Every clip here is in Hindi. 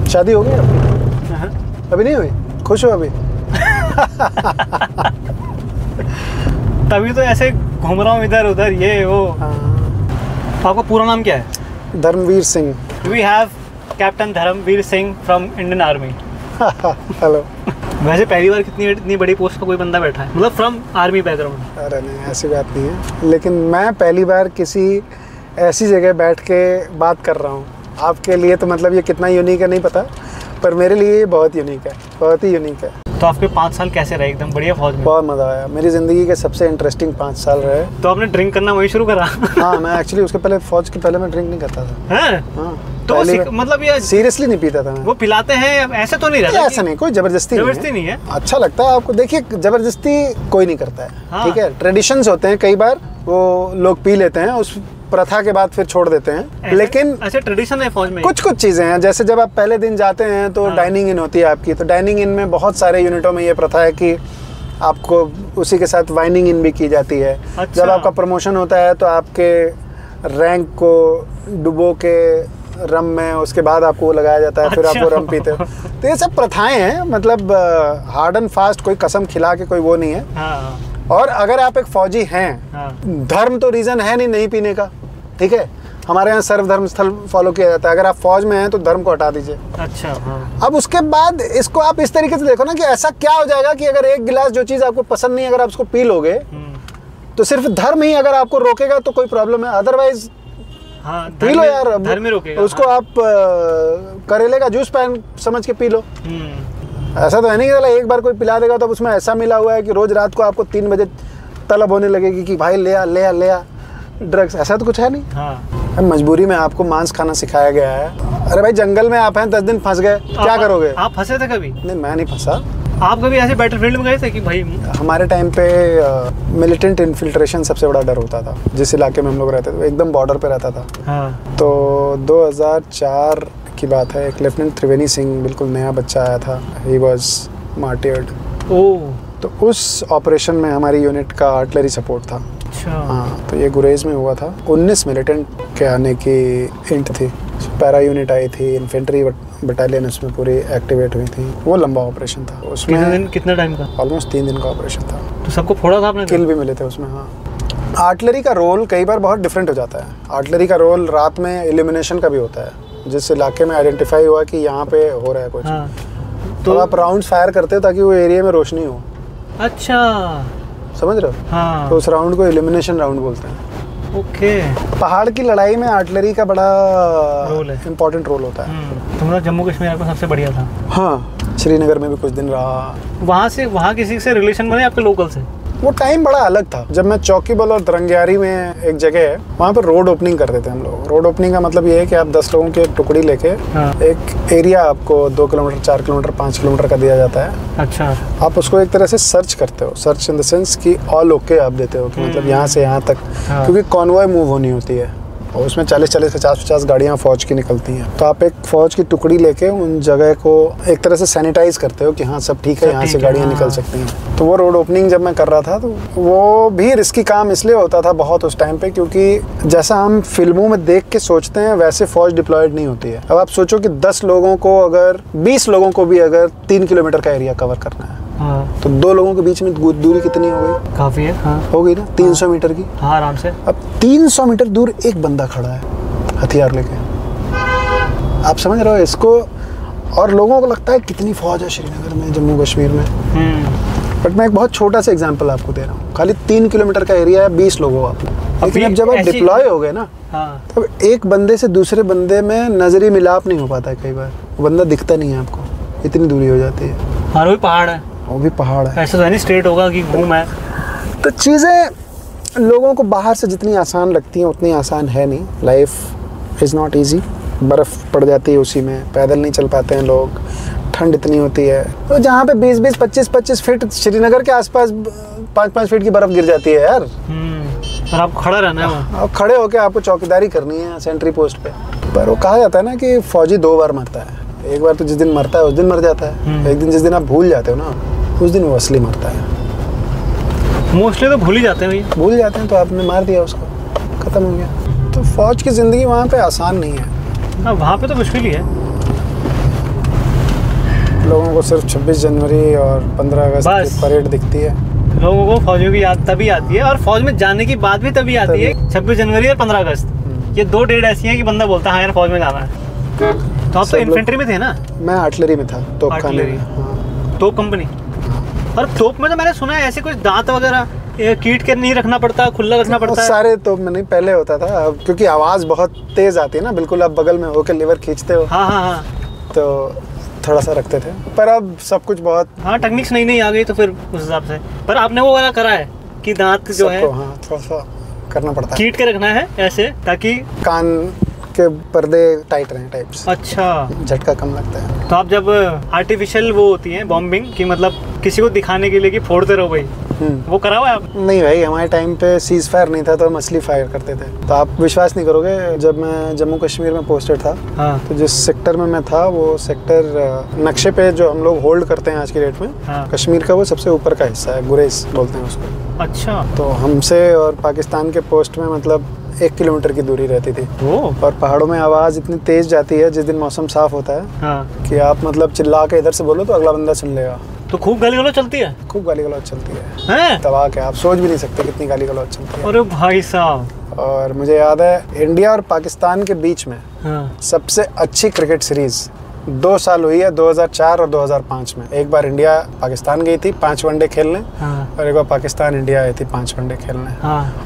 शादी हो गई आपकी? अभी नहीं हुई? खुश हो अभी? तभी तो ऐसे घूम रहा हूँ इधर उधर ये वो। आपका पूरा नाम क्या है? Dharamvir Singh. We have captain Dharamvir Singh from Indian army. Hello. वैसे पहली बार इतनी बड़ी पोस्ट का कोई बंदा बैठा है, मतलब फ्रॉम आर्मी बैकग्राउंड? अरे नहीं, ऐसी बात नहीं है, लेकिन मैं पहली बार किसी ऐसी जगह बैठ के बात कर रहा हूँ। आपके लिए तो मतलब ये कितना यूनिक है नहीं पता, पर मेरे लिए ये बहुत यूनिक है, बहुत ही यूनिक है। तो आपके 5 साल कैसे रहे? एकदम बढ़िया फौज में? बहुत मज़ा आया, मेरी ज़िंदगी के सबसे इंटरेस्टिंग 5 साल रहे। तो आपने ड्रिंक करना वहीं शुरू करा? हाँ, मैं एक्चुअली उसके पहले, फौज के पहले मैं ड्रिंक नहीं करता था। हाँ, तो मतलब ये सीरियसली नहीं पीता था मैं। वो पिलाते हैं ऐसे तो नहीं रहता? ऐसा नहीं, कोई जबरदस्ती नहीं है। अच्छा लगता है आपको? देखिए, जबरदस्ती कोई नहीं करता है। हाँ। ठीक है, ट्रेडिशंस होते हैं, कई बार वो लोग पी लेते हैं, उस प्रथा के बाद फिर छोड़ देते हैं, लेकिन ऐसे ट्रेडिशन है फौज में। कुछ चीजें हैं, जैसे जब आप पहले दिन जाते हैं तो डाइनिंग इन होती है आपकी, तो डाइनिंग इन में बहुत सारे यूनिटों में ये प्रथा है कि आपको उसी के साथ वाइनिंग इन भी की जाती है। अच्छा। जब आपका प्रमोशन होता है तो आपके रैंक को डुबो के रम में उसके बाद आपको वो लगाया जाता है। अच्छा। फिर आप वो रम पीते हो। तो ये सब प्रथाएं हैं, मतलब हार्ड एंड फास्ट कोई कसम खिला के कोई वो नहीं है। हाँ। और अगर आप एक फौजी हैं, धर्म तो रीजन है नहीं पीने का, ठीक है? हमारे यहाँ सर्वधर्म स्थल फॉलो किया जाता है। अगर आप फौज में हैं तो धर्म को हटा दीजिए। अच्छा। हाँ। अब उसके बाद इसको आप इस तरीके से देखो ना कि ऐसा क्या हो जाएगा कि अगर एक गिलास जो चीज़ आपको पसंद नहीं, अगर आप उसको पी लोगे तो सिर्फ धर्म ही अगर आपको रोकेगा तो कोई प्रॉब्लम है, अदरवाइज पी लो यार। धर्म ही रोकेगा। उसको आप करेले का जूस पैन समझ के पी लो। ऐसा तो है नहीं कि एक बार कोई पिला देगा तो उसमें ऐसा मिला हुआ है कि रोज रात को आपको 3 बजे तलब होने लगेगी कि भाई ले आ ड्रग्स। ऐसा तो कुछ है नहीं। हाँ। मजबूरी में आपको मांस खाना सिखाया गया है। अरे भाई, जंगल में आप हैं, 10 दिन फंस गए, क्या करोगे? आप फंसे थे कभी? नहीं, मैं नहीं फंसा। आप कभी ऐसे बैटलफील्ड में गए थे कि भाई? हमारे टाइम पे मिलिटेंट इन्फिल्ट्रेशन सबसे बड़ा डर होता था। जिस इलाके में हम लोग रहते थे एकदम बॉर्डर पे रहता था। हाँ। तो 2004 की बात है, एक लेफ्टिनेंट त्रिवेणी सिंह बिल्कुल नया बच्चा आया था, ही वाज मार्टियर्ड। ओह। तो उस ऑपरेशन में हमारी यूनिट का आर्टिलरी सपोर्ट था। अच्छा। हाँ, तो ये गुरेज में हुआ था। 19 मिलिटेंट के आने की हिंट थी। पैरा यूनिट आई थी, इन्फेंट्री बटालियन उसमें पूरी एक्टिवेट हुई थी। वो लंबा ऑपरेशन था। उसमें कितना टाइम का? ऑलमोस्ट 3 दिन का ऑपरेशन था। तो सबको फोड़ा था आपने? किल भी मिले थे उसमें। हाँ, आर्टिलरी का रोल कई बार बहुत डिफरेंट हो जाता है। आर्टिलरी का रोल रात में इल्यूमिनेशन का भी होता है। जिस इलाके में आइडेंटिफाई हुआ कि यहाँ पे हो रहा है कुछ, तो आप राउंड फायर करते हो ताकि वो एरिया में रोशनी हो। अच्छा, समझ रहे हो? हाँ। तो उस राउंड को इल्यूमिनेशन राउंड बोलते हैं। ओके। पहाड़ की लड़ाई में आर्टिलरी का बड़ा इम्पोर्टेंट रोल होता है। तुम्हारा जम्मू कश्मीर आपका सबसे बढ़िया था। हाँ, श्रीनगर में भी कुछ दिन रहा। वहाँ किसी से रिलेशन बने आपके लोकल से? वो टाइम बड़ा अलग था। जब मैं चौकीबल और दरंगियारी में एक जगह है, वहाँ पर रोड ओपनिंग करते थे हम लोग। रोड ओपनिंग का मतलब ये है कि आप 10 लोगों की एक टुकड़ी लेके एक एरिया आपको 2 किलोमीटर, 4 किलोमीटर, 5 किलोमीटर का दिया जाता है। अच्छा। आप उसको एक तरह से सर्च करते हो। सर्च इन द सेंस कि ऑल ओके आप देते हो कि मतलब यहाँ से यहाँ तक, क्योंकि कॉन्वॉय मूव होनी होती है और उसमें 40-40, 50-50 गाड़ियाँ फौज की निकलती हैं। तो आप एक फौज की टुकड़ी लेके उन जगह को एक तरह से सैनिटाइज करते हो कि हाँ सब ठीक है, यहाँ से गाड़ियाँ निकल सकती हैं। तो वो रोड ओपनिंग जब मैं कर रहा था तो वो भी रिस्की काम इसलिए होता था बहुत उस टाइम पे, क्योंकि जैसा हम फिल्मों में देख के सोचते हैं वैसे फौज डिप्लॉयड नहीं होती है। अब आप सोचो कि 10 लोगों को अगर 20 लोगों को भी अगर 3 किलोमीटर का एरिया कवर करना है, तो 2 लोगों के बीच में दूरी कितनी हो गई? काफी है। हाँ। हो गई ना, 300 मीटर की। हाँ, आराम से। अब 300 मीटर दूर एक बंदा खड़ा है हथियार लेके। आप समझ रहे हो इसको? और लोगों को लगता है कितनी फौज है श्रीनगर में, जम्मू कश्मीर में। बट मैं एक बहुत छोटा सा एग्जांपल आपको दे रहा हूँ। खाली 3 किलोमीटर का एरिया है, 20 लोग हो आप। लेकिन अब जब आप डिप्लॉय हो गए ना, तब एक बंदे से दूसरे बंदे में नजरी मिलाप नहीं हो पाता है। कई बार वो बंदा दिखता नहीं है आपको, इतनी दूरी हो जाती है। हाँ, वो भी पहाड़ है। वो भी पहाड़ है, ऐसा तो नहीं स्ट्रेट होगा कि घूम है। तो चीज़ें लोगों को बाहर से जितनी आसान लगती हैं उतनी आसान है नहीं। Life is not easy. बर्फ़ पड़ जाती है उसी में, पैदल नहीं चल पाते हैं लोग, ठंड इतनी होती है। तो जहाँ पे 20-20, 25-25 फीट श्रीनगर के आसपास 5-5 फीट की बर्फ़ गिर जाती है यार। और आपको खड़ा रहना है। आप खड़े होके आपको चौकीदारी करनी है सेंट्री पोस्ट पे। पर वो कहा जाता है ना कि फौजी 2 बार मरता है। एक बार तो जिस दिन मरता है उस दिन मर जाता है, एक दिन जिस दिन आप भूल जाते हो ना उस दिन वो असली मरता है। मोस्टली तो भूल ही जाते हैं भैया। भूल जाते हैं, तो आपने मार दिया उसको, ख़त्म हो गया। तो फौज की ज़िंदगी वहाँ पे आसान नहीं है। हाँ, वहाँ पे तो मुश्किल ही है। लोगों को सिर्फ 26 जनवरी और 15 अगस्त की परेड दिखती है। लोगों को फौजियों की याद तभी आती है और फौज में जाने की बात भी तभी आती है 26 जनवरी और 15 अगस्त। ये 2 डेट ऐसी हैं कि बंदा बोलता है हाँ यार फौज में जाना है। तो आप तो इन्फेंट्री में थे ना? मैं आर्टिलरी में था, तोप खाने में। तोप कंपनी। और तोप में तो मैंने सुना है ऐसे कुछ दांत वगैरह कीट के नहीं रखना पड़ता, खुला रखना पड़ता है। सारे तोप में नहीं, पहले होता था, क्योंकि आवाज़ बहुत तेज आती है ना, बिल्कुल आप बगल में होकर लीवर खींचते हो। हाँ। तो थोड़ा सा रखते थे, पर अब सब कुछ बहुत टेक्निक्स नई आ गई तो फिर उस हिसाब से। पर आपने वो वाला करा है कि दांत जो है थोड़ा सा करना पड़ता है, कीट के रखना है ऐसे ताकि कान के पर्दे टाइट रहें टाइप्स। अच्छा, झटका कम लगता है। तो आप जब आर्टिफिशियल वो होती है बॉम्बिंग की, मतलब किसी को दिखाने के लिए कि फोड़ते रहो भाई, वो करा हुआ है आप? नहीं भाई, हमारे टाइम पे सीज फायर नहीं था तो हम असली फायर करते थे। तो आप विश्वास नहीं करोगे, जब मैं जम्मू कश्मीर में पोस्टेड था, तो जिस सेक्टर में मैं था वो सेक्टर नक्शे पे जो हम लोग होल्ड करते हैं आज की डेट में, कश्मीर का वो सबसे ऊपर का हिस्सा है, गुरेज बोलते हैं उसको। अच्छा। तो हमसे और पाकिस्तान के पोस्ट में मतलब 1 किलोमीटर की दूरी रहती थी। और पहाड़ों में आवाज़ इतनी तेज जाती है जिस दिन मौसम साफ होता है कि आप मतलब चिल्ला के इधर से बोलो तो अगला बंदा सुन लेगा। तो खूब गाली गलौज चलती है? खूब गाली गलौज चलती है, तबाह के आप सोच भी नहीं सकते कितनी गाली गलौज चलती है। अरे भाई साहब। और मुझे याद है इंडिया और पाकिस्तान के बीच में सबसे अच्छी क्रिकेट सीरीज 2 साल हुई है, 2004 और 2005 में। एक बार इंडिया पाकिस्तान गई थी 5 वनडे खेलने, और एक बार पाकिस्तान इंडिया आई थी 5 वनडे खेलने,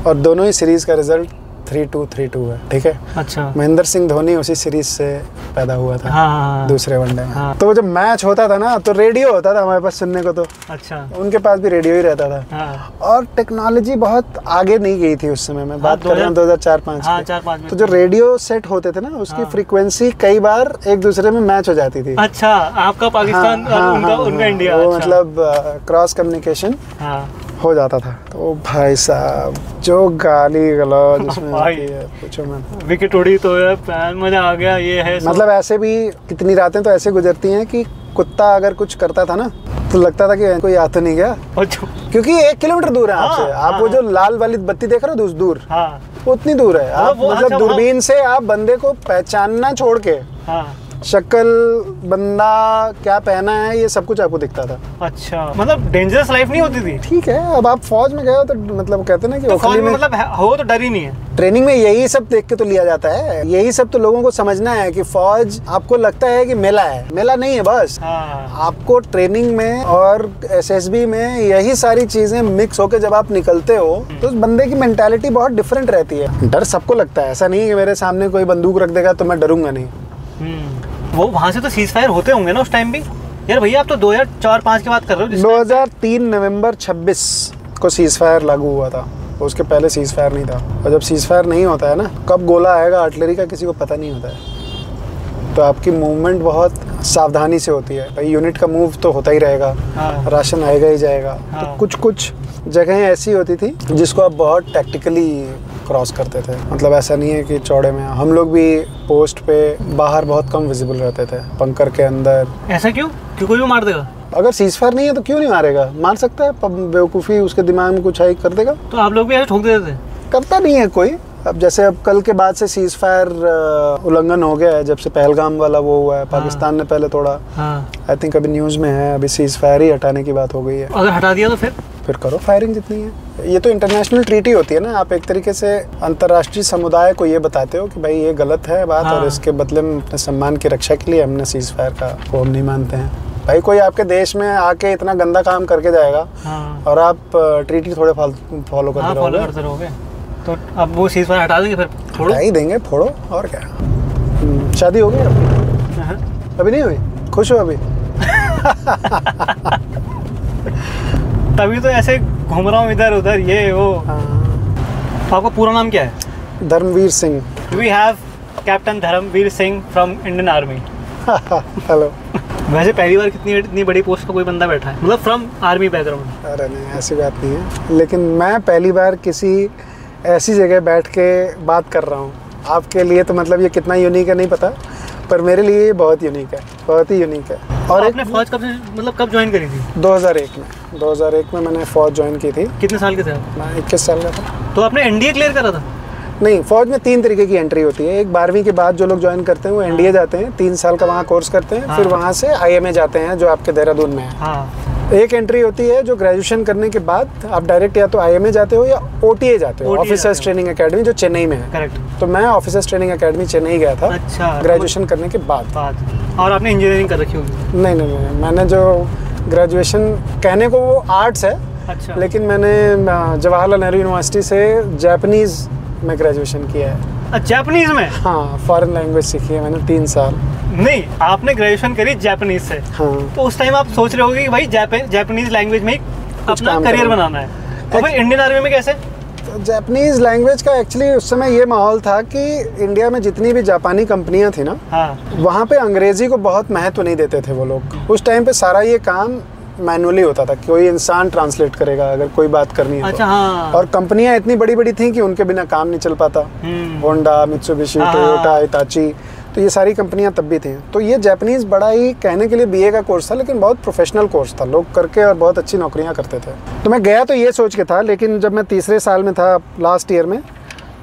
और दोनों ही सीरीज का रिजल्ट 3-2 है, ठीक है। अच्छा। महेंद्र सिंह धोनी उसी सीरीज से पैदा हुआ था, दूसरे वनडे में। तो जब मैच होता था ना तो रेडियो होता था हमारे पास सुनने को। तो अच्छा, उनके पास भी रेडियो ही रहता था। और टेक्नोलॉजी बहुत आगे नहीं गई थी उस समय में, बात कर रहे हैं 2004-05 में। तो जो रेडियो सेट होते थे ना उसकी फ्रीक्वेंसी कई बार एक दूसरे में मैच हो जाती थी। अच्छा, आपका पाकिस्तान और उनका इंडिया, मतलब क्रॉस कम्युनिकेशन हो जाता था। तो भाई साहब जो गाली गलौज उसमें आती है, पूछो मत। विकेट उड़ी तो यार मजा आ गया, ये है मतलब ऐसे भी कितनी रातें तो ऐसे गुजरती हैं कि कुत्ता अगर कुछ करता था ना तो लगता था कि कोई आ तो नहीं गया, क्योंकि 1 किलोमीटर दूर है आपसे। आप वो जो लाल वाली बत्ती देख रहे हो दूर, वो उतनी दूर है। आप मतलब दूरबीन से आप बंदे को पहचानना छोड़ के शक्ल, बंदा क्या पहना है, ये सब कुछ आपको दिखता था। अच्छा, मतलब डेंजरस लाइफ नहीं होती थी? ठीक है, अब आप फौज में गए हो तो मतलब कहते हैं ना कि तो फौज में मतलब हो तो डर ही नहीं है। ट्रेनिंग में यही सब देख के तो लिया जाता है, यही सब तो लोगों को समझना है कि फौज आपको लगता है कि मेला है, मेला नहीं है बस। आपको ट्रेनिंग में और SSB में यही सारी चीजें मिक्स होकर जब आप निकलते हो तो उस बंदे की मेंटालिटी बहुत डिफरेंट रहती है। डर सबको लगता है, ऐसा नहीं कि मेरे सामने कोई बंदूक रख देगा तो मैं डरूंगा नहीं। वो वहाँ से तो सीज फायर होते होंगे ना उस टाइम भी? यार भैया आप तो 2004-05 की बात कर रहे हो। 2003 नवंबर 26 को सीज फायर लागू हुआ था, उसके पहले सीज फायर नहीं था। और जब सीज फायर नहीं होता है ना, कब गोला आएगा आर्टिलरी का किसी को पता नहीं होता है। तो आपकी मूवमेंट बहुत सावधानी से होती है। भाई यूनिट का मूव तो होता ही रहेगा, राशन आएगा ही जाएगा। तो कुछ जगहें ऐसी होती थी जिसको आप बहुत टैक्टिकली क्रॉस करते थे। मतलब ऐसा नहीं है कि चौड़े में, हम लोग भी पोस्ट पे बाहर बहुत कम विजिबल रहते थे, बंकर के अंदर। ऐसा क्यों? क्यों कोई भी मार देगा? अगर सीज फायर नहीं है तो क्यों नहीं मारेगा? मार सकता है, बेवकूफ़ी उसके दिमाग में कुछ आई कर देगा। तो आप लोग भी ऐसे ठोक देते थे? करता नहीं है कोई। अब जैसे अब कल के बाद से सीज फायर उल्लंघन हो गया है, जब से पहलगाम वाला वो हुआ है। पाकिस्तान ने पहले तोड़ा, आई थिंक अभी न्यूज़ में है, अभी सीज फायर ही हटाने की बात हो गई है। अगर हटा दिया तो फिर करो फायरिंग जितनी है। ये तो इंटरनेशनल ट्रीटी होती है ना, आप एक तरीके से अंतर्राष्ट्रीय समुदाय को ये बताते हो कि भाई ये गलत है बात, और इसके बदले में अपने सम्मान की रक्षा के लिए हमने सीज फायर का को हम नहीं मानते हैं। भाई कोई आपके देश में आके इतना गंदा काम करके जाएगा और आप ट्रीटी थोड़े फॉलो करते रहोगे, तो अब वो सीज फायर हटा देंगे, फिर हटा ही देंगे, फोड़ो और क्या। शादी हो गई आपकी? अभी नहीं हुई? खुश हो अभी? तभी तो ऐसे घूम रहा हूँ इधर उधर, ये वो। आपका पूरा नाम क्या है? Dharamvir Singh. We have captain Dharamvir Singh from Indian army. Hello. वैसे पहली बार इतनी बड़ी पोस्ट का कोई बंदा बैठा है, मतलब फ्रॉम आर्मी बैकग्राउंड? अरे नहीं, ऐसी बात नहीं है, लेकिन मैं पहली बार किसी ऐसी जगह बैठ के बात कर रहा हूँ। आपके लिए तो मतलब ये कितना यूनिक है नहीं पता, पर मेरे लिए बहुत यूनिक है, बहुत ही यूनिक है। और आपने फौज कब ज्वाइन करी थी? 2001 में मैंने फौज ज्वाइन की थी। कितने साल के थे आप? मैं 21 साल का था। तो आपने NDA क्लियर करा था? नहीं, फौज में 3 तरीके की एंट्री होती है। एक 12वीं के बाद जो लोग ज्वाइन करते हैं वो एनडीए जाते हैं, 3 साल का वहाँ कोर्स करते हैं, फिर वहाँ से आईएमए जाते हैं जो आपके देहरादून में है। एक एंट्री होती है जो ग्रेजुएशन करने के बाद आप डायरेक्ट या तो आईएमए जाते हो या ओटीए जाते हो, ऑफिसर्स ट्रेनिंग एकेडमी, जो चेन्नई में है। करेक्ट। तो मैं ऑफिसर्स ट्रेनिंग एकेडमी चेन्नई गया था। अच्छा। ग्रेजुएशन करने के बाद। और आपने इंजीनियरिंग कर रखी होगी? नहीं, मैंने जो ग्रेजुएशन, कहने को वो आर्ट्स है। अच्छा। लेकिन मैंने जवाहरलाल नेहरू यूनिवर्सिटी से जापानीज में ग्रेजुएशन किया है। जापानीज में? हाँ, फॉरेन लैंग्वेज सीखी है मैंने 3 साल। नहीं, आपने ग्रेजुएशन करी जापानीज से। हाँ। तो उस टाइम आप सोच रहे होगे कि भाई जापानीज लैंग्वेज में अपना करियर बनाना है। तो भाई इंडियन आर्मी में कैसे? जापानीज लैंग्वेज का एक्चुअली उस समय ये माहौल था कि इंडिया में जितनी भी जापानी कंपनियां थी ना, वहाँ पे अंग्रेजी को बहुत महत्व नहीं देते थे वो लोग। उस टाइम पे सारा ये काम मैनुअली होता था, कोई इंसान ट्रांसलेट करेगा अगर कोई बात करनी है। अच्छा, हाँ। और कंपनियां इतनी बड़ी बड़ी थी कि उनके बिना काम नहीं चल पाता। होंडा, मित्सुबिशी, टोयोटा, हिताची, तो ये सारी कंपनियां तब भी थी। तो ये जापानीज बड़ा ही कहने के लिए बीए का कोर्स था, लेकिन बहुत प्रोफेशनल कोर्स था, लोग करके और बहुत अच्छी नौकरियां करते थे। तो मैं गया तो ये सोच के था, लेकिन जब मैं तीसरे साल में था, लास्ट ईयर में,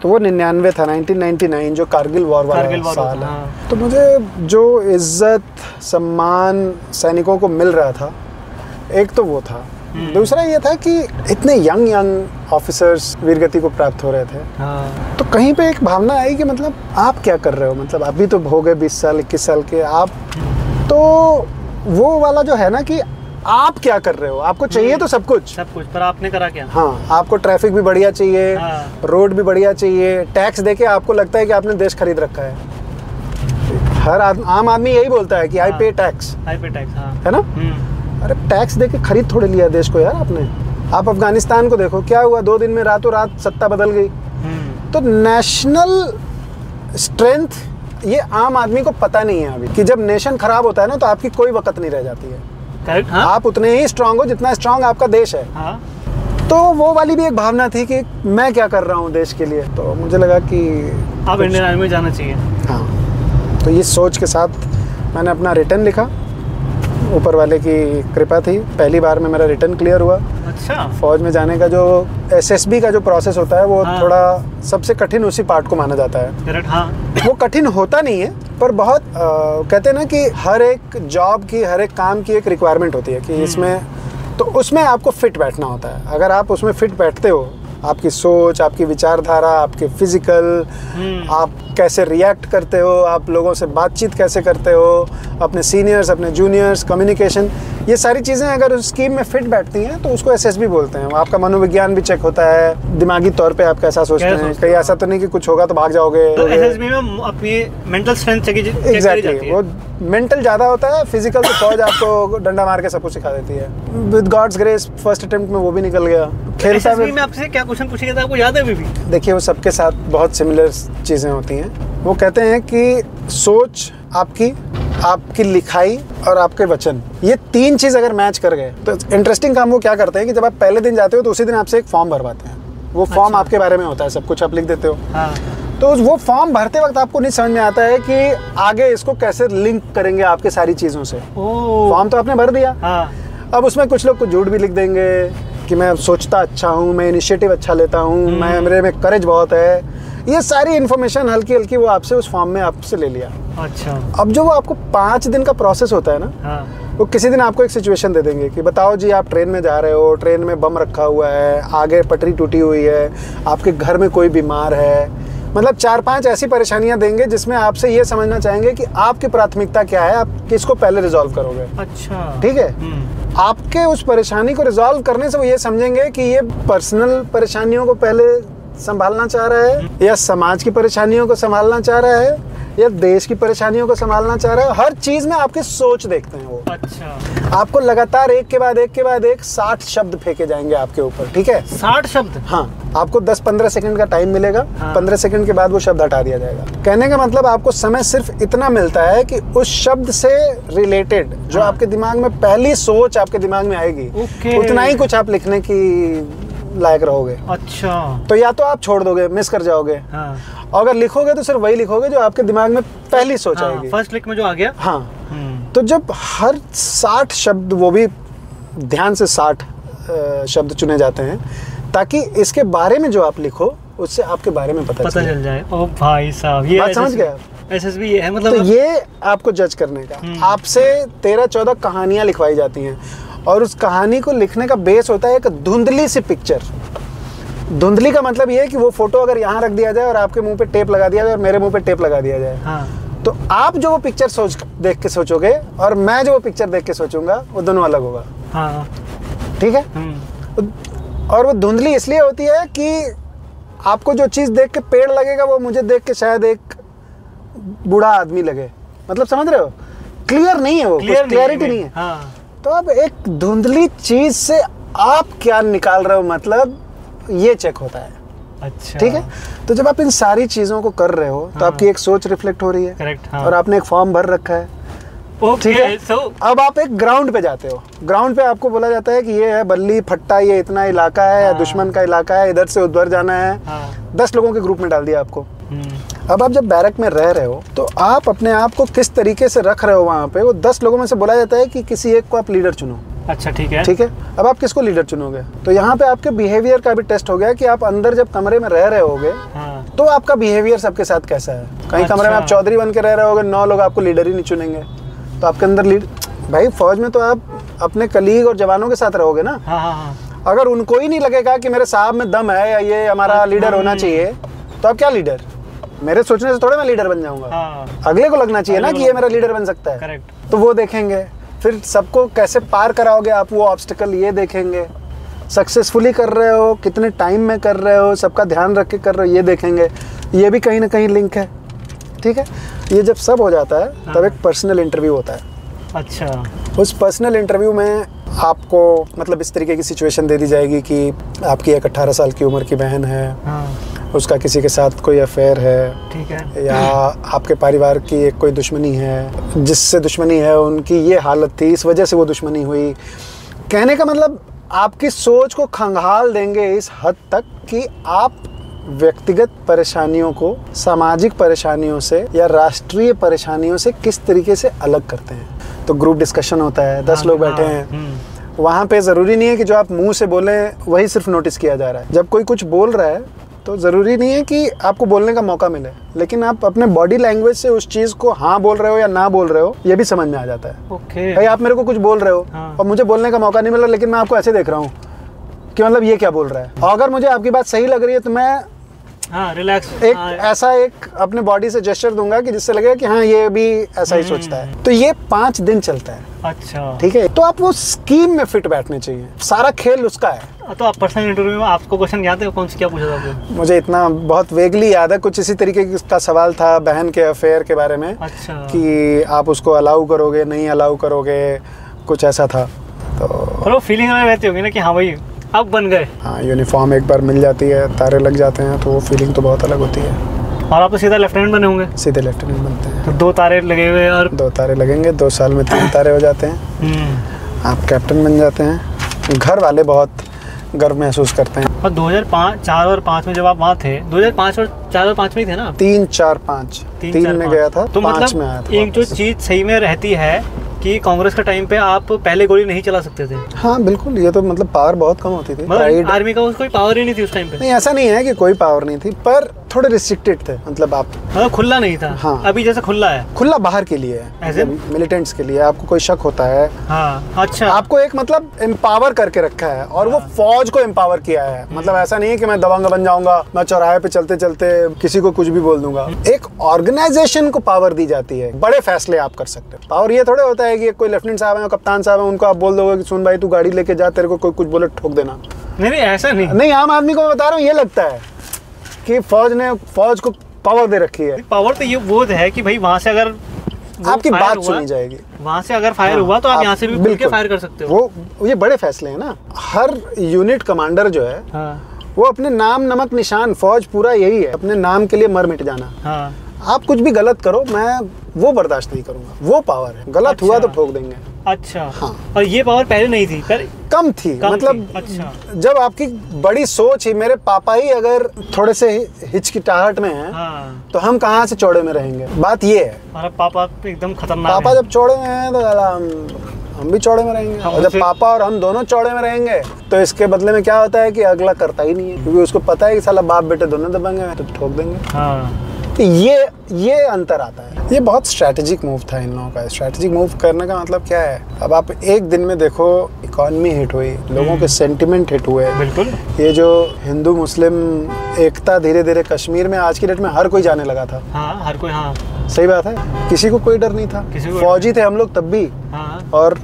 तो वो 99 था, 1999, जो कारगिल वॉर वाला साल है। तो मुझे जो इज्जत सम्मान सैनिकों को मिल रहा था, एक तो वो था। दूसरा ये था कि इतने यंग ऑफिसर्स वीरगति को प्राप्त हो रहे थे। तो कहीं पे एक भावना आई कि मतलब आप क्या कर रहे हो, मतलब अभी तो हो गए 20 साल 21 साल के आप, तो वो वाला जो है ना कि आप क्या कर रहे हो, आपको चाहिए तो सब कुछ, पर आपने करा क्या? हाँ, आपको ट्रैफिक भी बढ़िया चाहिए, रोड भी बढ़िया चाहिए, टैक्स देके आपको लगता है कि आपने देश खरीद रखा है। हर आम आदमी यही बोलता है कि आई पे टैक्स, है ना। अरे टैक्स देके खरीद थोड़े लिया देश को यार आपने। आप अफगानिस्तान को देखो, क्या हुआ, 2 दिन में रातों रात सत्ता बदल गई। तो नेशनल स्ट्रेंथ ये आम आदमी को पता नहीं है अभी, कि जब नेशन खराब होता है ना तो आपकी कोई वक़्त नहीं रह जाती है। करेक्ट। हाँ? आप उतने ही स्ट्रांग हो जितना स्ट्रांग आपका देश है। हाँ? तो वो वाली भी एक भावना थी कि मैं क्या कर रहा हूँ देश के लिए। तो मुझे लगा कि आप इंडियन आर्मी में जाना चाहिए। हाँ, तो ये सोच के साथ मैंने अपना रिटर्न लिखा। ऊपर वाले की कृपा थी, पहली बार में मेरा रिटर्न क्लियर हुआ। अच्छा। फौज में जाने का जो एसएसबी का जो प्रोसेस होता है वो थोड़ा सबसे कठिन उसी पार्ट को माना जाता है। करेक्ट। हाँ। वो कठिन होता नहीं है, पर बहुत कहते हैं ना कि हर एक जॉब की, हर एक काम की एक रिक्वायरमेंट होती है कि इसमें, तो उसमें आपको फिट बैठना होता है। अगर आप उसमें फिट बैठते हो, आपकी सोच, आपकी विचारधारा, आपके फिजिकल, आप कैसे रिएक्ट करते हो, आप लोगों से बातचीत कैसे करते हो, अपने सीनियर्स, अपने जूनियर्स, कम्युनिकेशन, ये सारी चीज़ें अगर उस स्कीम में फिट बैठती हैं तो उसको एसएसबी बोलते हैं। आपका मनोविज्ञान भी चेक होता है, दिमागी तौर पे आप कैसा सोचते हैं, कहीं ऐसा तो नहीं कि कुछ होगा तो भाग जाओगे। तो एसएसबी में अपनी मेंटल स्ट्रेंथ चेक एग्जैक्टली, वो मेंटल ज़्यादा होता है, फिजिकल तो फौज आपको डंडा मार के सब कुछ सिखा देती है। With God's grace first attempt में वो भी निकल गया। खेलता में आपसे क्या क्वेश्चन पूछा गया था, आपको याद है अभी भी? देखिए, वो सबके साथ बहुत सिमिलर चीज़ें होती हैं। वो कहते हैं कि सोच आपकी, आपकी लिखाई और आपके वचन, ये 3 चीज़ अगर मैच कर गए तो इंटरेस्टिंग काम वो क्या करते हैं कि जब आप पहले दिन जाते हो तो उसी दिन आपसे एक फॉर्म भरवाते हैं। वो फॉर्म आपके बारे में होता है, सब कुछ आप लिख देते हो। हाँ। तो वो फॉर्म भरते वक्त आपको नहीं समझ में आता है कि आगे इसको कैसे लिंक करेंगे आपके सारी चीज़ों से। फॉर्म तो आपने भर दिया। हाँ। अब उसमें कुछ लोग कुछ झूठ भी लिख देंगे कि मैं सोचता अच्छा हूँ, मैं इनिशिएटिव अच्छा लेता हूँ, मैं, मेरे में करेज बहुत है। ये सारी इन्फॉर्मेशन हल्की हल्की वो आपसे उस फॉर्म में आपसे ले लिया। अच्छा। अब जो वो आपको 5 दिन का प्रोसेस होता है ना, हाँ। वो किसी दिन आपको एक सिचुएशन दे देंगे कि बताओ जी, आप ट्रेन में जा रहे हो, ट्रेन में बम रखा हुआ है, आगे पटरी टूटी हुई है, आपके घर में कोई बीमार है, मतलब 4-5 ऐसी परेशानियां देंगे जिसमें आपसे ये समझना चाहेंगे कि आपकी प्राथमिकता क्या है, आप किसको पहले रिजॉल्व करोगे। अच्छा। ठीक है। आपके उस परेशानी को रिजॉल्व करने से वो ये समझेंगे कि ये पर्सनल परेशानियों को पहले संभालना चाह रहा है, या समाज की परेशानियों को संभालना चाह रहा है, या देश की परेशानियों को संभालना चाह रहा है। हर चीज में आपकी सोच देखते हैं वो। अच्छा। आपको लगातार एक के बाद एक 60 शब्द फेंके जाएंगे आपके ऊपर। ठीक है, 60 शब्द। हाँ, आपको 10-15 सेकंड का टाइम मिलेगा। हाँ। 15 सेकंड के बाद वो शब्द हटा दिया जाएगा। कहने का मतलब आपको समय सिर्फ इतना मिलता है कि उस शब्द से रिलेटेड जो हाँ। आपके दिमाग में पहली सोच आपके दिमाग में आएगी, उतना ही कुछ आप लिखने की लायक रहोगे। अच्छा। तो या तो आप छोड़ दोगे, मिस कर जाओगे। हाँ। अगर लिखोगे तो सिर्फ वही लिखोगे जो आपके दिमाग में पहली सोच आएगी। फर्स्ट क्लिक में जो आ गया। हाँ। तो जब हर 60 शब्द, वो भी ध्यान से 60 शब्द चुने जाते हैं ताकि इसके बारे में जो आप लिखो उससे आपके बारे में पता चल जाए। ओ भाई साहब, ये बात समझ गया? एसएसबी ये है मतलब। तो ये आपको जज करने का, आपसे 13-14 कहानियां लिखवाई जाती हैं और उस कहानी को लिखने का बेस होता है एक धुंधली सी पिक्चर। धुंधली का मतलब ये है कि वो फोटो अगर यहाँ रख दिया जाए और आपके मुंह पे टेप लगा दिया जाए और मेरे मुंह पे टेप लगा दिया जाए, हाँ। तो आप जो वो पिक्चर देख के सोचोगे और मैं जो वो पिक्चर देख के सोचूंगा वो दोनों अलग होगा। हाँ। ठीक है। और वो धुंधली इसलिए होती है कि आपको जो चीज़ देख के पेड़ लगेगा वो मुझे देख के शायद एक बूढ़ा आदमी लगे। मतलब समझ रहे हो, क्लियर नहीं है, वो क्लियरिटी नहीं है। हाँ। तो अब एक धुंधली चीज से आप क्या निकाल रहे हो, मतलब ये चेक होता है। अच्छा। ठीक है। तो जब आप इन सारी चीजों को कर रहे हो तो आपकी एक सोच रिफ्लेक्ट हो रही है। करेक्ट। हाँ। और आपने एक फॉर्म भर रखा है। ठीक है। अब आप एक ग्राउंड पे जाते हो, ग्राउंड पे आपको बोला जाता है कि ये है बल्ली फट्टा, ये इतना इलाका है, या दुश्मन का इलाका है, इधर से उधर जाना है। 10 लोगों के ग्रुप में डाल दिया आपको। अब आप जब बैरक में रह रहे हो तो आप अपने आप को किस तरीके से रख रहे हो वहाँ पे, वो 10 लोगों में से बोला जाता है कि किसी एक को आप लीडर चुनो। अच्छा, ठीक है। ठीक है। अब आप किसको लीडर चुनोगे? तो यहाँ पे आपके बिहेवियर का भी टेस्ट हो गया कि आप अंदर जब कमरे में रह रहे होगे तो आपका बिहेवियर सबके साथ कैसा है। कहीं कमरे में आप चौधरी बन के रह रहे होगे, 9 लोग आपको लीडर ही नहीं चुनेंगे, तो आपके अंदर भाई फौज में तो आप अपने कलीग और जवानों के साथ रहोगे ना। अगर उनको ही नहीं लगेगा कि मेरे साहब में दम है या ये हमारा लीडर होना चाहिए, तो आप क्या लीडर? मेरे सोचने से थोड़े मैं लीडर बन जाऊंगा। अगले को लगना चाहिए ना कि ये मेरा लीडर बन सकता है। करेक्ट। तो वो देखेंगे। फिर सबको कैसे पार कराओगे आप, वो ऑब्स्टिकल ये देखेंगे। सक्सेसफुली कर रहे हो, कितने टाइम में कर रहे हो, सबका ध्यान रख के कर रहे हो, ये देखेंगे। ये भी कहीं ना कहीं लिंक है। ठीक है। ये जब सब हो जाता है तब एक पर्सनल इंटरव्यू होता है। अच्छा। उस पर्सनल इंटरव्यू में आपको मतलब इस तरीके की सिचुएशन दे दी जाएगी कि आपकी एक 18 साल की उम्र की बहन है, उसका किसी के साथ कोई अफेयर है। ठीक है। या आपके परिवार की एक कोई दुश्मनी है, जिससे दुश्मनी है उनकी ये हालत थी, इस वजह से वो दुश्मनी हुई। कहने का मतलब आपकी सोच को खंगाल देंगे इस हद तक कि आप व्यक्तिगत परेशानियों को सामाजिक परेशानियों से या राष्ट्रीय परेशानियों से किस तरीके से अलग करते हैं। तो ग्रुप डिस्कशन होता है, 10 लोग बैठे हैं। वहाँ पे ज़रूरी नहीं है कि जो आप मुंह से बोलें वही सिर्फ नोटिस किया जा रहा है। जब कोई कुछ बोल रहा है तो ज़रूरी नहीं है कि आपको बोलने का मौका मिले, लेकिन आप अपने बॉडी लैंग्वेज से उस चीज़ को हाँ बोल रहे हो या ना बोल रहे हो ये भी समझ में आ जाता है। ओके। भाई आप मेरे को कुछ बोल रहे हो और मुझे बोलने का मौका नहीं मिला, लेकिन मैं आपको ऐसे देख रहा हूँ कि मतलब ये क्या बोल रहा है। और अगर मुझे आपकी बात सही लग रही है तो मैं रिलैक्स ऐसा एक अपने बॉडी से जेस्चर दूंगा कि जिससे लगेगा कि हाँ ये भी ऐसा ही सोचता है। तो ये 5 दिन चलता है। अच्छा। ठीक है। तो आप वो स्कीम में फिट बैठने चाहिए, सारा खेल उसका है। तो आप पर्सनल इंटरव्यू में आपको क्वेश्चन याद है कौन सी क्या पूछा था आपने? मुझे इतना बहुत वेगली याद है, कुछ इसी तरीके का सवाल था बहन के अफेयर के बारे में। अच्छा। कि आप उसको अलाउ करोगे नहीं अलाउ करोगे, कुछ ऐसा था। तो वो फीलिंग में रहती होगी ना कि हाँ भाई अब बन गए। हाँ, यूनिफॉर्म एक बार मिल जाती है, तारे लग जाते हैं, तो वो फीलिंग तो बहुत अलग होती है। और आप तो सीधा लेफ्टिनेंट बने होंगे? सीधे लेफ्टिनेंट बनते हैं। तो 2 तारे लगे हुए और 2 तारे लगेंगे, 2 साल में 3 तारे हो जाते हैं। आप कैप्टन बन जाते हैं। घर वाले बहुत गर्व महसूस करते हैं। और 2005, 4 और 5 में जब आप वहाँ थे, 2005 और 4 और 5 में ही थे ना? 3, 4, 5 3 में गया था, तो 5 मतलब में आया था। एक जो चीज़ सही में रहती है कि कांग्रेस के टाइम पे आप पहले गोली नहीं चला सकते थे। हाँ बिल्कुल, ये तो मतलब पावर बहुत कम होती थी। मतलब आर्मी का कोई पावर ही नहीं थी उस टाइम पे। नहीं, ऐसा नहीं है कि कोई पावर नहीं थी, पर थोड़े रिस्ट्रिक्टेड थे। मतलब आप खुला नहीं था। हाँ। अभी जैसे खुला है। खुला बाहर के लिए है, मिलिटेंट्स के लिए। आपको कोई शक होता है। हाँ। अच्छा। आपको एक मतलब एम्पावर करके रखा है और वो फौज को एम्पावर किया है। मतलब ऐसा नहीं है कि मैं दबंग बन जाऊंगा, मैं चौराहे पे चलते चलते किसी को कुछ भी बोल दूंगा। एक ऑर्गेनाइजेशन को पावर दी जाती है, बड़े फैसले आप कर सकते हो। पावर ये थोड़े होता है कि कोई लेफ्टिनेंट साहब है, कप्तान साहब है, उनको आप बोल दोगे कि सुन भाई तू गाड़ी लेके जा, तेरे को कोई कुछ बोले ठोक देना। नहीं ऐसा नहीं। आम आदमी को मैं बता रहा हूँ, ये लगता है कि फौज को पावर दे रखी है। पावर तो ये वो है कि भाई वहां से अगर आपकी बात सुनी जाएगी, वहां से अगर फायर हुआ तो आप यहाँ से भी बिल्कुल फायर कर सकते हो। वो ये बड़े फैसले हैं ना। हर यूनिट कमांडर जो है वो अपने नाम नमक निशान, फौज पूरा यही है, अपने नाम के लिए मर मिट जाना। आप कुछ भी गलत करो, मैं वो बर्दाश्त नहीं करूंगा। वो पावर है, गलत हुआ तो ठोक देंगे। अच्छा। हाँ। और ये पावर पहले नहीं थी? कम थी। मतलब अच्छा। जब आपकी बड़ी सोच ही, मेरे पापा ही अगर थोड़े से हिचकिटाहट में है तो हम कहाँ से चौड़े में रहेंगे। बात ये है। हमारा पापा एकदम खतरनाक पापा जब चौड़े में हैं तो हम भी चौड़े में रहेंगे। हम और जब उसे- पापा और हम दोनों चौड़े में रहेंगे तो इसके बदले में क्या होता है कि अगला करता ही नहीं है, क्योंकि उसको पता है कि साला बाप बेटे दोनों दबंगे हैं तो ठोक देंगे। हाँ तो ये अंतर आता है। ये बहुत स्ट्रैटेजिक मूव था इन लोगों का। स्ट्रैटेजिक मूव करने का मतलब क्या है? अब आप एक दिन में देखो, इकॉनमी हिट हुई, लोगों के सेंटिमेंट हिट हुए, बिल्कुल। ये जो हिंदू मुस्लिम एकता धीरे धीरे कश्मीर में आज की डेट में हर कोई जाने लगा था। हाँ हर कोई, हाँ सही बात है, किसी को कोई डर नहीं था। किसी को फौजी थे हम लोग तब भी, हाँ और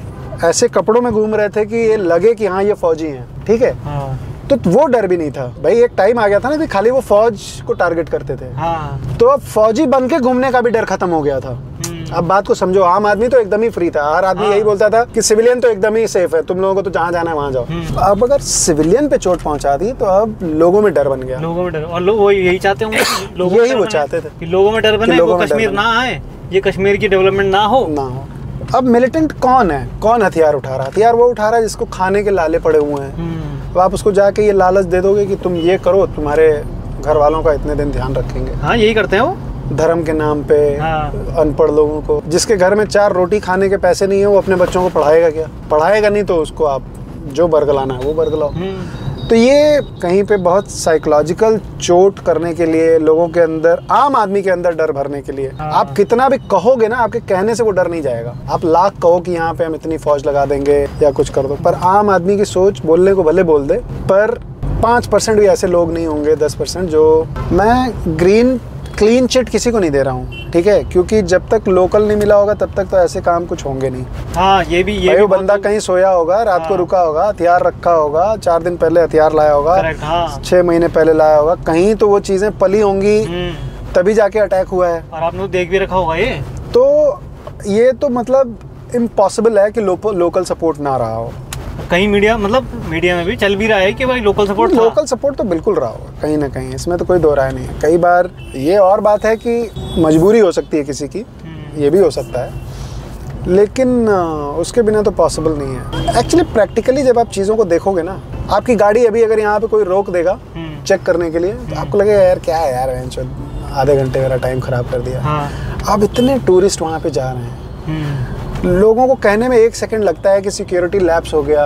ऐसे कपड़ों में घूम रहे थे कि ये लगे कि हाँ ये फौजी हैं, ठीक है। हाँ तो वो डर भी नहीं था भाई। एक टाइम आ गया था ना कि खाली वो फौज को टारगेट करते थे, हाँ। तो अब फौजी बन के घूमने का भी डर खत्म हो गया था। अब बात को समझो, आम आदमी तो एकदम ही फ्री था। हर आदमी यही बोलता था कि सिविलियन तो एकदम ही सेफ है, तुम लोगों को तो जहाँ जाना है वहाँ जाओ। अब अगर सिविलियन पे चोट पहुंचा दी तो अब लोगों में डर बन गया। लोगों में डर, और लोग वो यही चाहते होंगे कि लोगों में यही डर वो बने, चाहते थे कि लोगों में डर बने, लोगों वो में डर कश्मीर बने। ना आए, ये कश्मीर की डेवलपमेंट ना हो। अब मिलिटेंट कौन है? कौन हथियार उठा रहा है? हथियार वो उठा रहा है जिसको खाने के लाले पड़े हुए हैं। अब आप उसको जाके ये लालच दे दोगे कि तुम ये करो, तुम्हारे घर वालों का इतने दिन ध्यान रखेंगे। हाँ यही करते हैं वो, धर्म के नाम पे। हाँ। अनपढ़ लोगों को, जिसके घर में 4 रोटी खाने के पैसे नहीं है, वो अपने बच्चों को पढ़ाएगा क्या? पढ़ाएगा नहीं तो उसको आप जो बरगलाना है वो बरगलाओ। तो ये कहीं पे बहुत साइकोलॉजिकल चोट करने के लिए, लोगों के अंदर, आम आदमी के अंदर डर भरने के लिए। हाँ। आप कितना भी कहोगे ना, आपके कहने से वो डर नहीं जाएगा। आप लाख कहो कि यहाँ पे हम इतनी फौज लगा देंगे या कुछ कर दो, पर आम आदमी की सोच बोलने को भले बोल दे, पर 5% भी ऐसे लोग नहीं होंगे, 10% जो, मैं ग्रीन क्लीन चिट किसी को नहीं दे रहा हूँ, ठीक है, क्योंकि जब तक लोकल नहीं मिला होगा तब तक तो ऐसे काम कुछ होंगे नहीं। हाँ ये भी भाई वो बहुत बंदा कहीं सोया होगा, रात को हाँ। रुका होगा, हथियार रखा होगा, 4 दिन पहले हथियार लाया होगा, करेक्ट, हाँ। 6 महीने पहले लाया होगा, कहीं तो वो चीजें पली होंगी, तभी जाके अटैक हुआ है। और आपने देख भी रखा होगा ये। तो ये तो मतलब इम्पॉसिबल है कि लोकल सपोर्ट ना रहा हो। कहीं मीडिया, मतलब मीडिया में भी चल भी रहा है कि भाई लोकल सपोर्ट था। लोकल सपोर्ट तो बिल्कुल रहा होगा कहीं ना कहीं, इसमें तो कोई दो राय नहीं है। कई बार ये और बात है कि मजबूरी हो सकती है किसी की, ये भी हो सकता है, लेकिन उसके बिना तो पॉसिबल नहीं है। एक्चुअली प्रैक्टिकली जब आप चीज़ों को देखोगे ना, आपकी गाड़ी अभी अगर यहाँ पे कोई रोक देगा चेक करने के लिए, तो आपको लगेगा यार क्या है यार, आधे घंटे मेरा टाइम खराब कर दिया। हाँ। अब इतने टूरिस्ट वहाँ पे जा रहे हैं, लोगों को कहने में 1 सेकंड लगता है कि सिक्योरिटी लैप्स हो गया।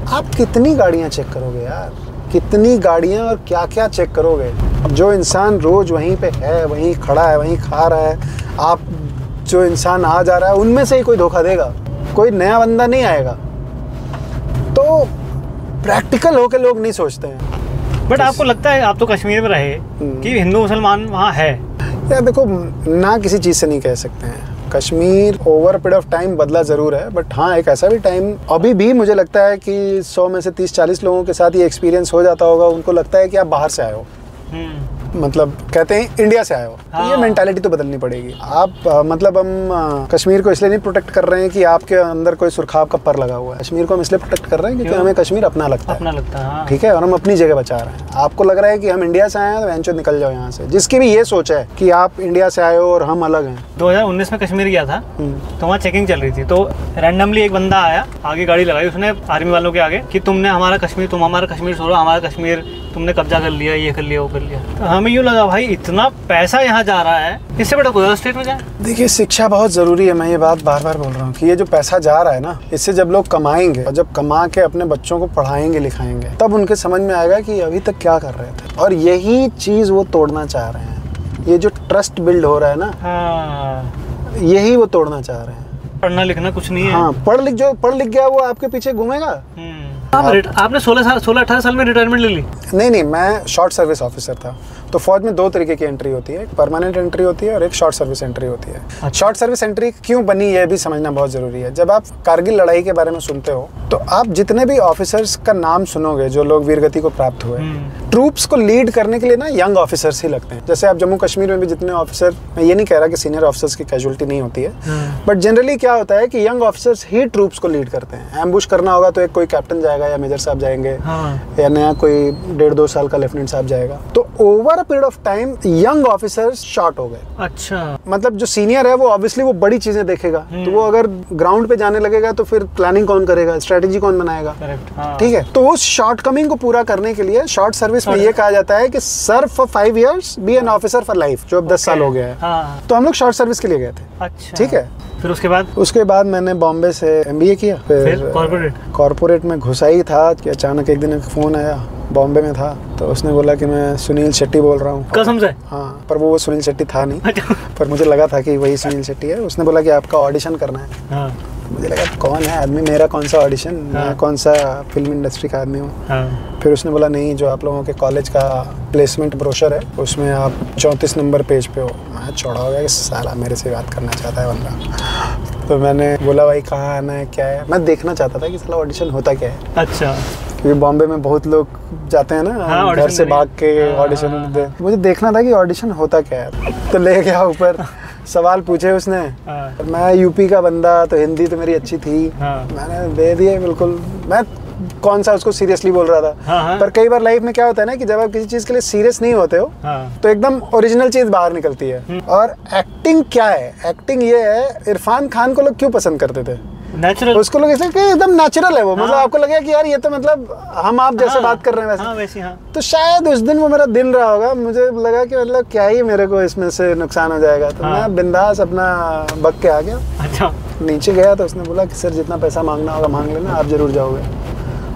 आप कितनी गाड़ियाँ चेक करोगे यार, कितनी गाड़ियाँ और क्या क्या चेक करोगे? जो इंसान रोज वहीं पे है, वहीं खड़ा है, वहीं खा रहा है, आप जो इंसान आ जा रहा है उनमें से ही कोई धोखा देगा, कोई नया बंदा नहीं आएगा। तो प्रैक्टिकल होके लोग नहीं सोचते हैं। बट आपको लगता है, आप तो कश्मीर में रहे, कि हिंदू मुसलमान वहाँ है? यार देखो, ना किसी चीज़ से नहीं कह सकते हैं। Kashmir over period of time बदला ज़रूर है, बट हाँ एक ऐसा भी टाइम अभी भी मुझे लगता है कि 100 में से 30-40 लोगों के साथ ये एक्सपीरियंस हो जाता होगा। उनको लगता है कि आप बाहर से आए हो, मतलब कहते हैं इंडिया से आए हो। हाँ। तो ये मेंटालिटी तो बदलनी पड़ेगी। आप मतलब हम कश्मीर को इसलिए नहीं प्रोटेक्ट कर रहे हैं कि आपके अंदर कोई सुरखाव का पर लगा हुआ है। कश्मीर को हम इसलिए प्रोटेक्ट कर रहे हैं क्योंकि हमें कश्मीर अपना लगता है, अपना लगता है। हाँ। ठीक है, और हम अपनी जगह बचा रहे हैं। आपको लग रहा है कि हम इंडिया से आए हैं तो वेंचो निकल जाओ यहाँ से। जिसकी भी ये सोच है कि आप इंडिया से आए हो और हम अलग हैं। 2019 में कश्मीर गया था, तो वहाँ चेकिंग चल रही थी, तो रैंडमली एक बंदा आया, आगे गाड़ी लगाई उसने आर्मी वालों के आगे कि तुमने हमारा कश्मीर, तुम हमारा कश्मीर छोड़ो, हमारा कश्मीर तुमने कब्जा कर लिया, ये कर लिया, वो कर लिया। तो हमें यूँ लगा भाई इतना पैसा यहाँ जा रहा है, इससे बड़ा कोई स्टेट में जाए। देखिए, शिक्षा बहुत ज़रूरी है। मैं ये बात बार बार बोल रहा हूँ कि ये जो पैसा जा रहा है ना, इससे जब लोग कमाएंगे और जब कमा के अपने बच्चों को पढ़ाएंगे लिखाएंगे, तब उनके समझ में आएगा कि अभी तक क्या कर रहे थे। और यही चीज़ वो तोड़ना चाह रहे हैं। ये जो ट्रस्ट बिल्ड हो रहा है ना, हाँ। यही वो तोड़ना चाह रहे हैं। पढ़ना लिखना कुछ नहीं है। हाँ, पढ़ लिख गया वो आपके पीछे घूमेगा। आपने 16-18 साल में रिटायरमेंट ले ली? नहीं, मैं शॉर्ट सर्विस ऑफिसर था। तो फौज में 2 तरीके की एंट्री होती है, एक परमानेंट एंट्री होती है और एक शॉर्ट सर्विस एंट्री होती है। अच्छा। शॉर्ट सर्विस एंट्री क्यों बनी ये भी समझना बहुत ज़रूरी है। जब आप कारगिल लड़ाई के बारे में सुनते हो तो आप जितने भी ऑफिसर्स का नाम सुनोगे जो लोग वीरगति को प्राप्त हुए, ट्रूप्स को लीड करने के लिए ना यंग ऑफिसर्स ही लगते हैं। जैसे आप जम्मू कश्मीर में भी जितने ऑफिसर, मैं ये नहीं कह रहा कि सीनियर ऑफिसर्स की कैजुअलिटी नहीं होती है, बट जनरली क्या होता है कि यंग ऑफिसर्स ही ट्रूप्स को लीड करते हैं। एम्बुश करना होगा तो एक कोई कैप्टन जाएगा या मेजर साहब जाएंगे, या नया कोई 1.5-2 साल का लेफ्टिनेंट साहब जाएगा। तो over a period of time young officers short हो गए। अच्छा। मतलब जो सीनियर है वो ऑब्वियसली वो बड़ी चीजें देखेगा, तो वो अगर ग्राउंड पे जाने लगेगा तो फिर प्लानिंग कौन करेगा, स्ट्रेटेजी कौन बनाएगा, ठीक है। तो उस शॉर्ट कमिंग को पूरा करने के लिए शॉर्ट सर्विस में ये कहा जाता है कि serve for 5 years, be an officer for life, जो अब 10 साल हो गया है। तो हम लोग शॉर्ट सर्विस के लिए गए थे, अच्छा। ठीक है। फिर उसके बाद मैंने बॉम्बे से MBA किया। फिर कॉर्पोरेट में घुसा ही था कि अचानक एक दिन एक फ़ोन आया, बॉम्बे में था, तो उसने बोला कि मैं सुनील शेट्टी बोल रहा हूँ। कसम से? हाँ, पर वो सुनील शेट्टी था नहीं। पर मुझे लगा था कि वही सुनील शेट्टी है। उसने बोला कि आपका ऑडिशन करना है। हाँ। मुझे लगा कौन है आदमी, मेरा कौन सा ऑडिशन, मैं कौन सा फिल्म इंडस्ट्री का आदमी हूँ। फिर उसने बोला नहीं, जो आप लोगों के कॉलेज का प्लेसमेंट ब्रोशर है उसमें आप 34 नंबर पेज पे हो। मैं चौड़ा हो गया कि साला मेरे से बात करना चाहता है बंदा। तो मैंने बोला भाई कहाँ आना है, क्या है। मैं देखना चाहता था कि साला ऑडिशन होता क्या है। अच्छा। क्योंकि बॉम्बे में बहुत लोग जाते हैं ना घर से भाग के ऑडिशन दे। मुझे देखना था कि ऑडिशन होता क्या है। तो ले गया ऊपर, सवाल पूछे उसने। मैं यूपी का बंदा, तो हिंदी तो मेरी अच्छी थी। मैंने दे दिए बिल्कुल। मैं कौन सा उसको सीरियसली बोल रहा था। पर कई बार लाइफ में क्या होता है ना कि जब आप किसी चीज के लिए सीरियस नहीं होते हो तो एकदम ओरिजिनल चीज बाहर निकलती है। और एक्टिंग क्या है, एक्टिंग ये है, इरफान खान को लोग क्यों पसंद करते थे? नेचुरल। उसको लोग ऐसे कि एकदम नेचुरल है वो। मतलब आपको लगेगा कि यार ये तो मतलब हम आप जैसे बात कर रहे हैं वैसे। तो शायद उस दिन वो मेरा दिल रहा होगा। मुझे लगा कि मतलब क्या ही मेरे को इसमें से नुकसान हो जाएगा। तो मैं बिंदास अपना बक के आ गया। अच्छा। नीचे गया तो उसने बोला कि सर जितना पैसा मांगना होगा मांग लेना, आप जरूर जाओगे।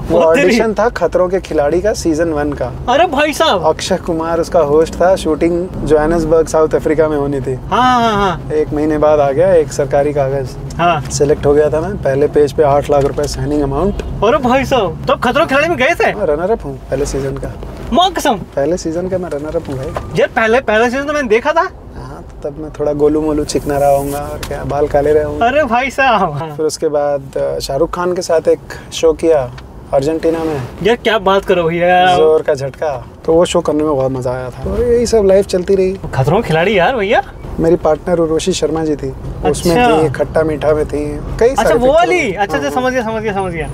वो ऑडिशन था खतरों के खिलाड़ी का सीजन 1 का। अरे भाई साहब। अक्षय कुमार उसका होस्ट था। शूटिंग जोहानिसबर्ग साउथ अफ्रीका में होनी थी। हाँ। 1 महीने बाद आ गया एक सरकारी कागज। सिलेक्ट हो गया था मैं। पहले पेज पे 8 लाख रुपए साइनिंग अमाउंट। अरे भाई साहब, तो खतरों के खिलाड़ी में गए थे? रनर अप हूँ पहले सीजन का। मां कसम। पहले सीजन का मैं रनर अप हूँ भाई। यार पहले सीजन तो मैंने देखा था। हाँ, तो तब मैं थोड़ा गोलू मोलू चिकना रहा हूँगा और क्या, बाल काले रहे होंगे। अरे भाई साहब। फिर उसके बाद शाहरुख खान के साथ एक शो किया अर्जेंटीना में। यार क्या बात करो यार, जोर का झटका। तो वो शो करने में बहुत मजा आया था। तो यही सब लाइफ चलती रही। खतरों के खिलाड़ी यार भैया। मेरी पार्टनर उर्वशी शर्मा जी थी। अच्छा। उसमें थी, खट्टा मीठा में थी, कई अच्छा सारे। वो वाली। अच्छा समझ गया।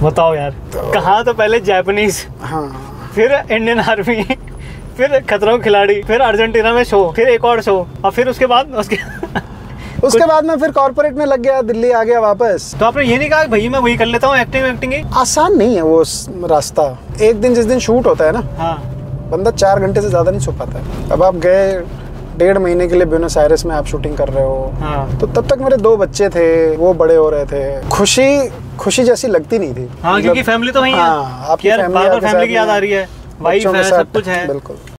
बताओ यार। कहा तो पहले जापानीज, फिर इंडियन आर्मी, फिर खतरों के खिलाड़ी, फिर अर्जेंटीना में शो, फिर एक और शो, और फिर उसके बाद मैं फिर कॉर्पोरेट में लग गया, दिल्ली आ गया वापस। तो आपने ये नहीं कहा भैया मैं वही कर लेता हूँ एक्टिंग ही? आसान नहीं है वो रास्ता। एक दिन जिस दिन शूट होता है ना, बंदा 4 घंटे से ज्यादा नहीं सो पाता है। अब आप गए 1.5 महीने के लिए ब्यूनस आयर्स में, आप शूटिंग कर रहे हो। तो तब तक मेरे 2 बच्चे थे, वो बड़े हो रहे थे। खुशी जैसी लगती नहीं थी। क्योंकि फैमिली तो वही है। आपकी फैमिली की याद आ रही है, वाइफ है, सब कुछ है। बिल्कुल।